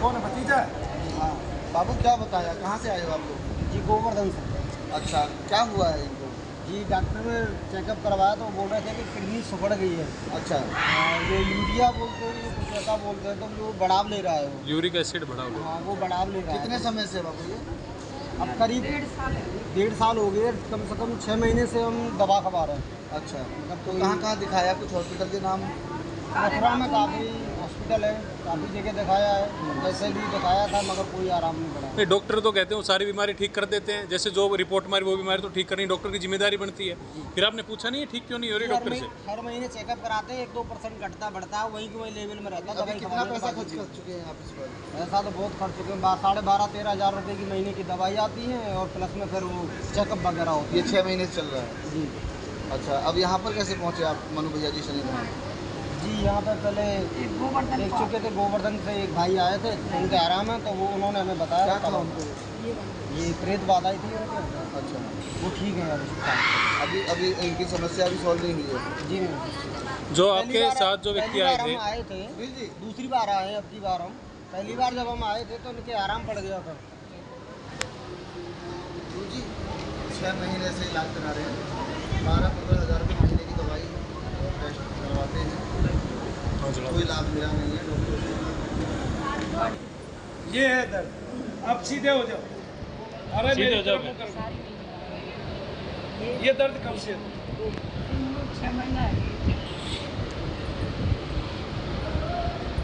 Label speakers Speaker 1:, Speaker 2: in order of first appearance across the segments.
Speaker 1: कौन है, भतीजा है?
Speaker 2: हाँ बाबू, क्या बताया, कहाँ से आए हो आप लोग?
Speaker 3: जी गोवर्धन से।
Speaker 2: अच्छा, क्या हुआ है इनको?
Speaker 3: जी डॉक्टर ने चेकअप करवाया तो बोल रहे थे कि किडनी सुखड़ गई है।
Speaker 2: अच्छा,
Speaker 3: जो यूरिया बोलते हैं, कुछ ऐसा बोलते हैं, तो वो बढ़ाव ले रहा है वो।
Speaker 4: यूरिक एसिड बढ़ाव ले।
Speaker 3: हाँ वो बढ़ाव ले रहा है।
Speaker 2: कितने समय से बाबू ये?
Speaker 3: अब करीब 1.5 साल हो गए, कम से कम 6 महीने से हम दवा खवा रहे हैं।
Speaker 2: अच्छा, तो कहाँ कहाँ दिखाया, कुछ हॉस्पिटल के नाम?
Speaker 3: मथुरा में काफ़ी हॉस्पिटल है, काफ़ी जगह दिखाया है, वैसे भी दिखाया था मगर कोई आराम नहीं पड़ा।
Speaker 4: नहीं, डॉक्टर तो कहते हैं वो सारी बीमारी ठीक कर देते हैं, जैसे जो रिपोर्ट हमारी वो बीमारी तो ठीक करनी डॉक्टर की जिम्मेदारी बनती है। फिर आपने पूछा नहीं है ठीक क्यों नहीं हो रही डॉक्टर से?
Speaker 3: हर महीने चेकअप कराते हैं, 1-2% घटता बढ़ता है, वहीं के वही लेवल में रहता है।
Speaker 2: अभी कितना पैसा खर्च कर चुके हैं आप इस पर?
Speaker 3: पैसा तो बहुत खर्च चुके हैं, 12,500-13 हज़ार रुपये की महीने की दवाई आती है और प्लस में फिर वो चेकअप वगैरह होती
Speaker 2: ये
Speaker 3: है।
Speaker 2: 6 महीने से चल रहा है?
Speaker 3: जी
Speaker 2: अच्छा, अब यहाँ पर कैसे पहुँचे आप, मनु भैया जी शनि धाम?
Speaker 3: जी, यहाँ पर पहले देख चुके थे, गोवर्धन से एक भाई आए थे, उनके आराम है, तो वो उन्होंने हमें बताया
Speaker 2: क्या था
Speaker 3: था
Speaker 2: उनको?
Speaker 3: ये प्रेत बाधा थी उनके,
Speaker 2: अच्छा,
Speaker 3: वो ठीक है
Speaker 2: अभी अभी इनकी समस्या अभी सॉल्व नहीं हुई है?
Speaker 3: जी नहीं।
Speaker 4: जो आपके साथ जो व्यक्ति आए थे,
Speaker 3: हम आए थे,
Speaker 2: जी,
Speaker 3: दूसरी बार आए हैं, अब की बार हम। पहली बार जब हम आए थे तो उनके आराम पड़ गया था।
Speaker 2: जी 6 महीने से इलाज करा रहे हैं, 12-15 हज़ार रुपये महीने की दवाई और टेस्ट करवाते हैं, कोई लाभ मिला नहीं है डॉक्टर से।
Speaker 1: ये है दर्द, अब सीधे हो जाओ। अरे
Speaker 4: सीधे
Speaker 1: मेरी
Speaker 4: हो जाओ।
Speaker 1: तरफ मुँह कर। ये दर्द कब से है?
Speaker 5: 6 महीना है।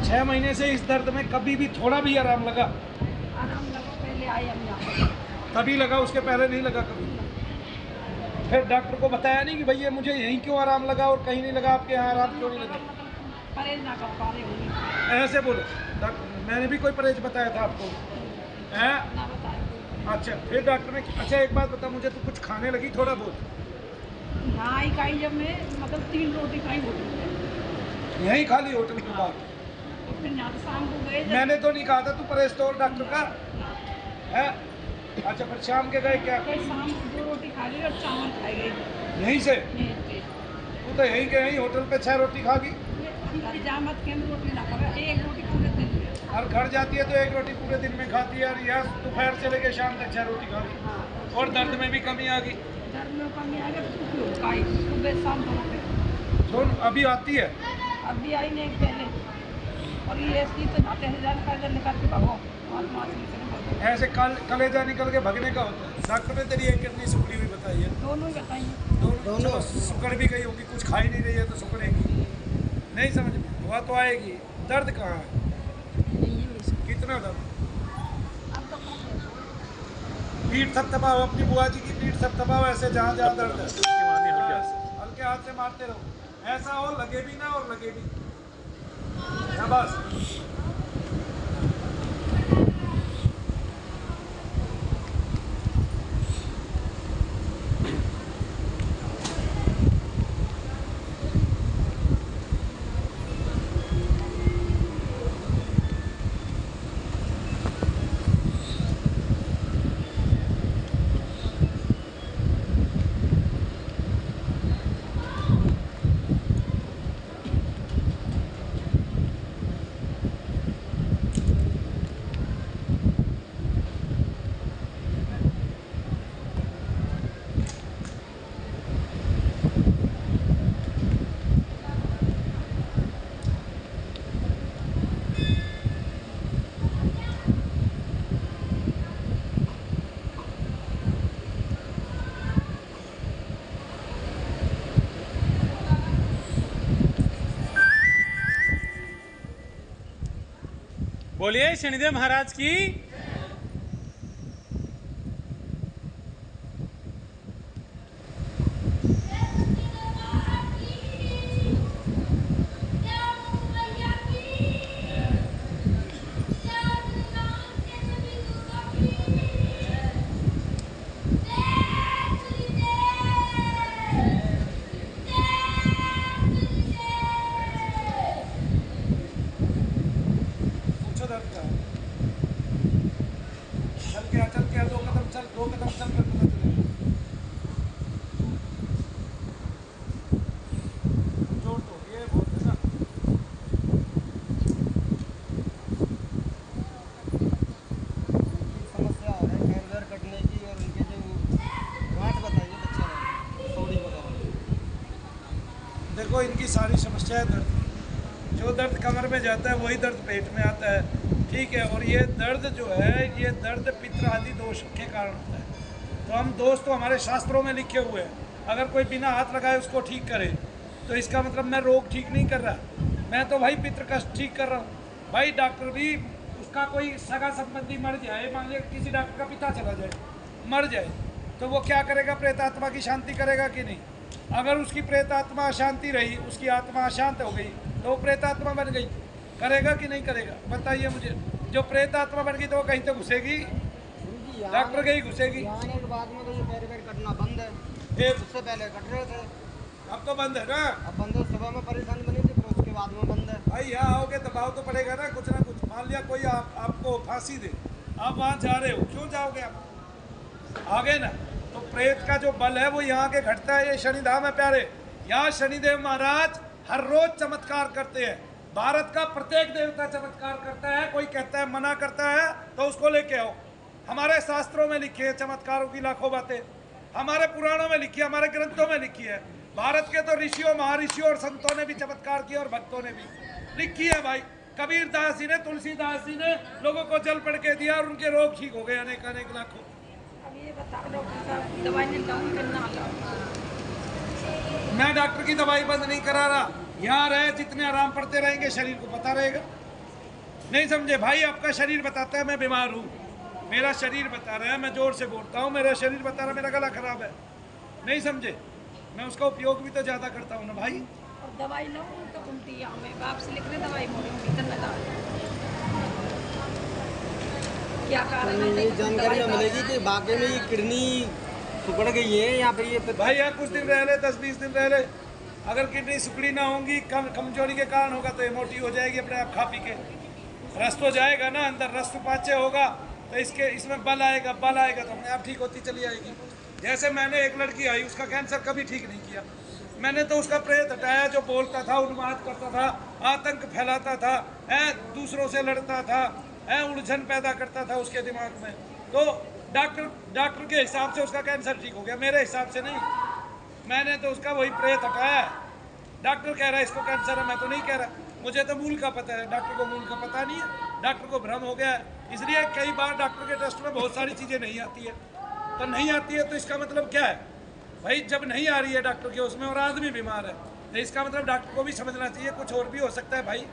Speaker 1: 6 महीने से इस दर्द में कभी भी थोड़ा भी आराम लगा?
Speaker 5: आराम लगा, पहले आए हम यहाँ।
Speaker 1: तभी लगा, उसके पहले नहीं लगा कभी? फिर डॉक्टर को बताया नहीं कि भैया मुझे यहीं क्यों आराम लगा और कहीं नहीं लगा, आपके यहाँ आराम क्यों नहीं लगा?
Speaker 5: परहेज ना कर पा रहे होंगे।
Speaker 1: ऐसे बोलो, मैंने भी कोई परहेज बताया था आपको? हैं?
Speaker 5: ना बताए।
Speaker 1: अच्छा, फिर डॉक्टर ने, अच्छा एक बात बता मुझे, तो कुछ खाने लगी थोड़ा बहुत?
Speaker 5: ना ही खाई, जब मैं मतलब 3 रोटी खाई होटल में,
Speaker 1: यहीं खा ली होटल के बाद?
Speaker 5: तो फिर यहाँ तो शाम को गए जब।
Speaker 1: मैंने तो नहीं कहा था तू परहेज तोड़ डॉक्टर का है? अच्छा, फिर शाम के गए क्या?
Speaker 5: फिर शाम को 2 रोटी खा ली और चावल खाई गई।
Speaker 1: यहीं से?
Speaker 5: यहीं पे।
Speaker 1: तू तो यहीं के यहीं होटल पे 6 रोटी खा गई?
Speaker 5: अंदर जा मत के रोटी ना खावे, 1 रोटी पूरे दिन में।
Speaker 1: और घर जाती है तो 1 रोटी पूरे दिन में खाती है, और यह दोपहर से लेकर शाम तक 6 रोटी खा गई,
Speaker 5: हाँ।
Speaker 1: और दर्द में भी कमी आ गई।
Speaker 5: दर्द में कमी आ गई, तो क्यों खाई सुबह शाम दोनों पे।
Speaker 1: सुन, अभी आती है?
Speaker 5: अब भी आई नहीं पहले, और ये ऐसी तो जाते हैं जान कर निकाल के भागो, आत्मा से निकल
Speaker 1: ऐसे कलेजा निकल के भगने का होता है। डॉक्टर ने तेरी एक किडनी सुखड़ी हुई बताई है?
Speaker 5: दोनों ही बताइए।
Speaker 1: दोनों सुकड़ भी गई होगी, कुछ खा ही नहीं रही है तो सुकड़ेगी नहीं, समझ में हुआ तो आएगी। दर्द कहाँ है, कितना दर्द?
Speaker 5: अब तो
Speaker 1: पीठ थपथपाओ, अपनी बुआ जी की पीठ थपथपाओ ऐसे, जहाँ जहाँ दर्द है हल्के हाथ से मारते रहो, ऐसा हो लगे भी ना और लगे भी। बस
Speaker 4: बोलिए शनिदेव महाराज की।
Speaker 1: दर्द का चल के 2 कदम चल, 2 कदम चल कर पता चलेगा। जोड़ तो ये बहुत है ना। सारी समस्या है दर्द की। जो दर्द कमर में जाता है वही दर्द पेट में आता है, ठीक है। और ये दर्द जो है, ये दर्द पित्र आदि दोष के कारण होता है। तो हम दोष तो हमारे शास्त्रों में लिखे हुए हैं, अगर कोई बिना हाथ लगाए उसको ठीक करे तो इसका मतलब मैं रोग ठीक नहीं कर रहा, मैं तो भाई पितृ कष्ट ठीक कर रहा हूँ। भाई डॉक्टर भी, उसका कोई सगा संबंधी मर जाए, मान लिया किसी डॉक्टर का पिता चला जाए, मर जाए, तो वो क्या करेगा? प्रेतात्मा की शांति करेगा कि नहीं? अगर उसकी प्रेतात्मा अशांति रही, उसकी आत्मा अशांत हो गई, तो वो प्रेतात्मा बन गई, करेगा कि नहीं करेगा? बताइए मुझे। जो प्रेतात्मा बन गई तो वो कहीं तो घुसेगी, डॉक्टर के ही घुसेगी।
Speaker 3: आने के बाद में तो ये पैर पैर कटना बंद है,
Speaker 1: फिर
Speaker 3: उससे पहले कट रहे थे,
Speaker 1: अब तो बंद है ना।
Speaker 3: अब बंद है। सुबह में परेशानी बनी थी, फिर उसके बाद में बंद है।
Speaker 1: भाई यहाँ आओगे दबाव तो पड़ेगा ना कुछ। मान लिया कोई आपको फांसी दे, आप वहाँ जा रहे हो, क्यों जाओगे? आप आगे ना, तो प्रेत का जो बल है वो यहाँ के घटता है। ये शनिधाम है प्यारे, यहाँ शनिदेव महाराज हर रोज चमत्कार करते हैं। भारत का प्रत्येक देवता चमत्कार करता है। कोई कहता है, मना करता है, तो उसको लेके आओ। हमारे शास्त्रों में लिखी है चमत्कारों की लाखों बातें, हमारे पुराणों में लिखी है, हमारे ग्रंथों में लिखी है। भारत के तो ऋषियों, महर्षियों और संतों ने भी चमत्कार किया और भक्तों ने भी लिखी है। भाई कबीर दास जी ने, तुलसीदास जी ने लोगों को जल पढ़ के दिया और उनके रोग ठीक हो गए, अनेक अनेक लाखों।
Speaker 5: अब ये बताओ डॉक्टर साहब, दवाई नहीं लाऊं कि ना लाऊं?
Speaker 1: मैं डॉक्टर की दवाई बंद नहीं करा रहा। यहाँ रहे, जितने आराम पड़ते रहेंगे शरीर को पता रहेगा। नहीं समझे भाई? आपका शरीर बताता है मैं बीमार हूँ, मेरा शरीर बता रहा है, मैं जोर से बोलता हूँ, मेरा शरीर बता रहा है मेरा गला खराब है। नहीं समझे? मैं उसका उपयोग भी तो ज़्यादा करता हूँ ना भाई।
Speaker 5: और दवाई लाऊं तो उल्टी हमें बाप से लिखने दवाई मोड़ी भीतर न डाल। क्या कारण है?
Speaker 3: ये जानकारी मिलेगी कि बाकी में ये किडनी सुकड़ गई है या फिर ये
Speaker 1: भाई यहाँ कुछ दिन रह ले, 10-20 दिन रह ले, अगर किडनी सुकड़ी ना होंगी, कमजोरी के कारण होगा तो ये मोटी हो जाएगी अपने आप खा पी के। रस तो जाएगा ना अंदर, रस पाचे होगा तो इसमें बल आएगा, बल आएगा तो अपने आप ठीक होती चली आएगी। जैसे मैंने एक लड़की आई, उसका कैंसर कभी ठीक नहीं किया, मैंने तो उसका प्रेत हटाया। जो बोलता था, उन्माद करता था, आतंक फैलाता था, दूसरों से लड़ता था, उलझन पैदा करता था उसके दिमाग में, तो डॉक्टर के हिसाब से उसका कैंसर ठीक हो गया, मेरे हिसाब से नहीं। मैंने तो उसका वही प्रेत हटाया। डॉक्टर कह रहा है इसको कैंसर है, मैं तो नहीं कह रहा, मुझे तो मूल का पता है, डॉक्टर को मूल का पता नहीं है। डॉक्टर को भ्रम हो गया है, इसलिए कई बार डॉक्टर के टेस्ट में बहुत सारी चीज़ें नहीं आती है। तो नहीं आती है तो इसका मतलब क्या है भाई? जब नहीं आ रही है डॉक्टर के उसमें और आदमी बीमार है, तो इसका मतलब डॉक्टर को भी समझना चाहिए कुछ और भी हो सकता है भाई।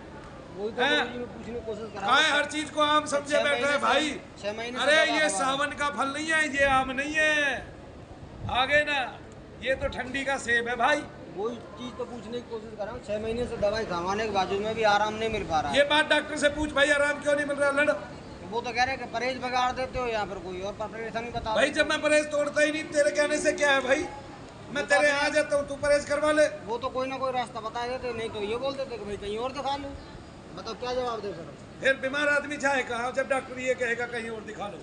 Speaker 3: वही तो पूछने की कोशिश कर रहा
Speaker 1: कहाँ है? हर चीज को आम समझे बैठा है भाई।
Speaker 3: 6 महीने
Speaker 1: अरे ये सावन का फल नहीं है, ये आम नहीं है, आगे ना, ये तो ठंडी का सेब है भाई।
Speaker 3: वही चीज तो पूछने की कोशिश कर रहा हूँ। 6 महीने से दवाई खाने के बावजूद में भी आराम नहीं मिल पा रहा है।
Speaker 1: ये बात डॉक्टर से पूछ भाई, आराम क्यों नहीं मिल रहा? लड़।
Speaker 3: वो तो कह रहे हैं कि परहेज बिगाड़ देते हो या फिर कोई और परेशानी बता।
Speaker 1: भाई जब मैं परहेज तोड़ता ही नहीं, तेरे कहने से क्या है भाई? मैं तेरे यहाँ आ जाता हूँ, तू परहेज करवा ले।
Speaker 3: वो तो कोई ना कोई रास्ता बता देते, नहीं तो ये बोल देते कि भाई कहीं और दिखा लो। बताओ क्या जवाब दे सर?
Speaker 1: फिर बीमार आदमी जाए कहाँ जब डॉक्टर ये कहेगा कहीं और दिखा लो?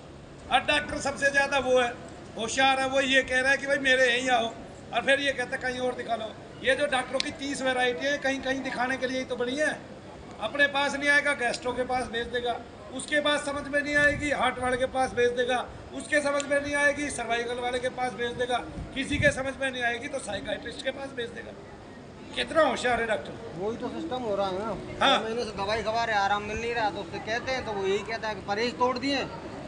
Speaker 1: और डॉक्टर सबसे ज्यादा वो है, होशियार है, वो ये कह रहा है कि भाई मेरे यहीं आओ, और फिर ये कहता है कहीं और दिखा लो। ये जो डॉक्टरों की 30 वैरायटी है, कहीं कहीं दिखाने के लिए ही तो बनी है। अपने पास नहीं आएगा, गैस्ट्रो के पास भेज देगा, उसके पास समझ में नहीं आएगी, हार्ट वाले के पास भेज देगा, उसके समझ में नहीं आएगी, सर्वाइकल वाले के पास भेज देगा, किसी के समझ में नहीं आएगी तो साइकाइट्रिस्ट के पास भेज देगा। कितना होशियार है डॉक्टर।
Speaker 3: वही तो सिस्टम हो रहा है ना।
Speaker 1: हाँ।
Speaker 3: 6 महीने से दवाई खवा रहे, आराम मिल नहीं रहा, तो उससे कहते हैं तो वो यही कहता है कि परहेज तोड़ दिए,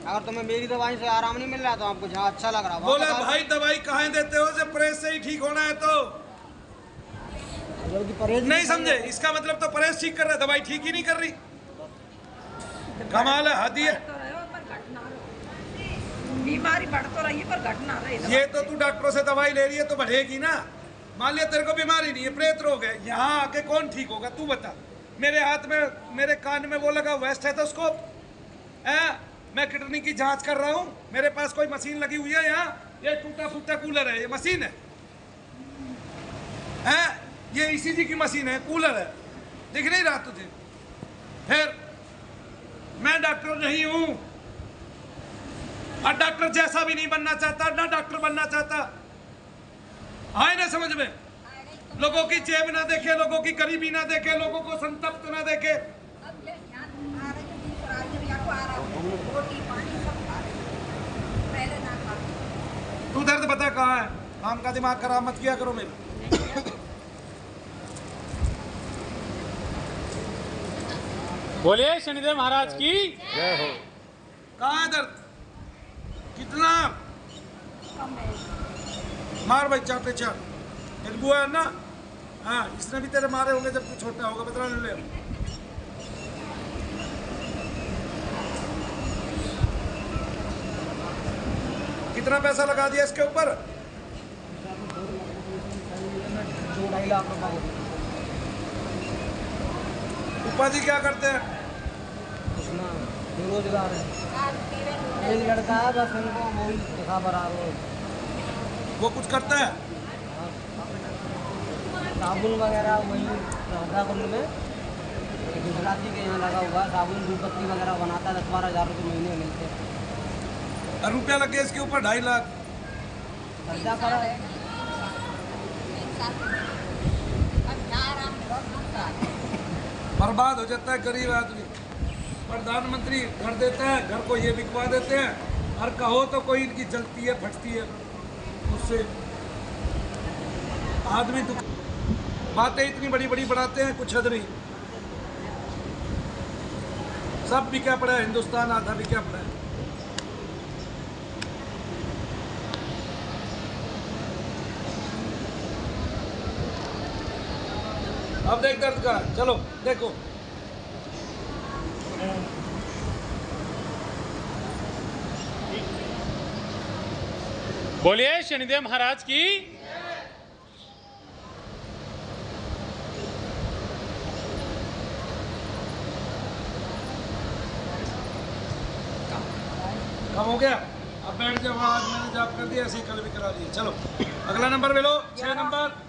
Speaker 3: अगर तुम्हें मेरी दवाई से आराम नहीं मिल रहा तो आपको जहाँ अच्छा लग रहा है
Speaker 1: बोला भाई दवाई कहाँ देते हो जब परहेज से ही ठीक होना है? तो
Speaker 3: परहेज
Speaker 1: नहीं समझे? इसका मतलब तो परहेज ठीक कर रहा है, दवाई ठीक ही नहीं कर रही। कमाल है, हद ही है।
Speaker 5: तो रहे हो पर घट ना रहे, बीमारी बढ़ तो रही है पर घट ना रही।
Speaker 1: ये तो तू डॉक्टरों से दवाई ले रही है तो बढ़ेगी ना। मान लिया तेरे को बीमारी नहीं है, प्रेत रोग है, यहाँ आके कौन ठीक होगा? तू बता। मेरे हाथ में, मेरे कान में वो लगा हुआ है स्टेथोस्कोप, मैं किडनी की जांच कर रहा हूँ, मेरे पास कोई मशीन लगी हुई है यहाँ, ये टूटा फूटा कूलर है, ये मशीन है, ये ईसीजी की मशीन है, कूलर है, दिख नहीं रहा तुझे? फिर मैं डॉक्टर नहीं हूँ, और डॉक्टर जैसा भी नहीं बनना चाहता, ना डॉक्टर बनना चाहता। आए ना समझ में? लोगों की जेब ना देखे, लोगों की गरीबी ना देखे, लोगों को संतप्त ना देखे। तू दर्द बता कहाँ है? काम का दिमाग खराब मत किया करो मेरा।
Speaker 4: बोलिए शनिदेव महाराज की।
Speaker 1: कहाँ है दर्द? कितना?
Speaker 5: कम है।
Speaker 1: मार भाई चाटे चाट। एक बुआ है ना, हाँ इसने भी तेरे मारे होंगे जब तू छोटा होगा, बता ले। कितना पैसा लगा दिया इसके ऊपर?
Speaker 3: 2-2.5 लाख रुपये।
Speaker 1: उपा जी क्या करते हैं?
Speaker 3: उसमें बेरोजगार है। एक लड़का है बस, उनको वही दिखा बराबर।
Speaker 1: वो कुछ करता है?
Speaker 3: साबुन वगैरह वही राधा कुंड में एक गुजराती के यहाँ लगा हुआ है, साबुन धूपबत्ती वगैरह बनाता है। 10-12 हज़ार रुपये महीने मिलते हैं।
Speaker 1: और रुपया लग गया इसके ऊपर 2.5 लाख।
Speaker 3: खर्चा करा है।
Speaker 1: बर्बाद हो जाता है गरीब आदमी। प्रधानमंत्री घर देता है, घर को ये बिकवा देते हैं, और कहो तो कोई इनकी जलती है फटती है उससे। आदमी दुख, बातें इतनी बड़ी बड़ी बनाते हैं, कुछ हद नहीं। सब बिका पड़ा है, हिंदुस्तान आधा बिका पड़ा है। अब देख दर्द का, चलो देखो।
Speaker 4: बोलिए शनिदेव महाराज की।
Speaker 1: कम हो गया? अब बैठ जाओ, आज मैंने जॉब कर दिया, ऐसे ही कल भी करा दिया। चलो अगला नंबर ले लो, 6 नंबर।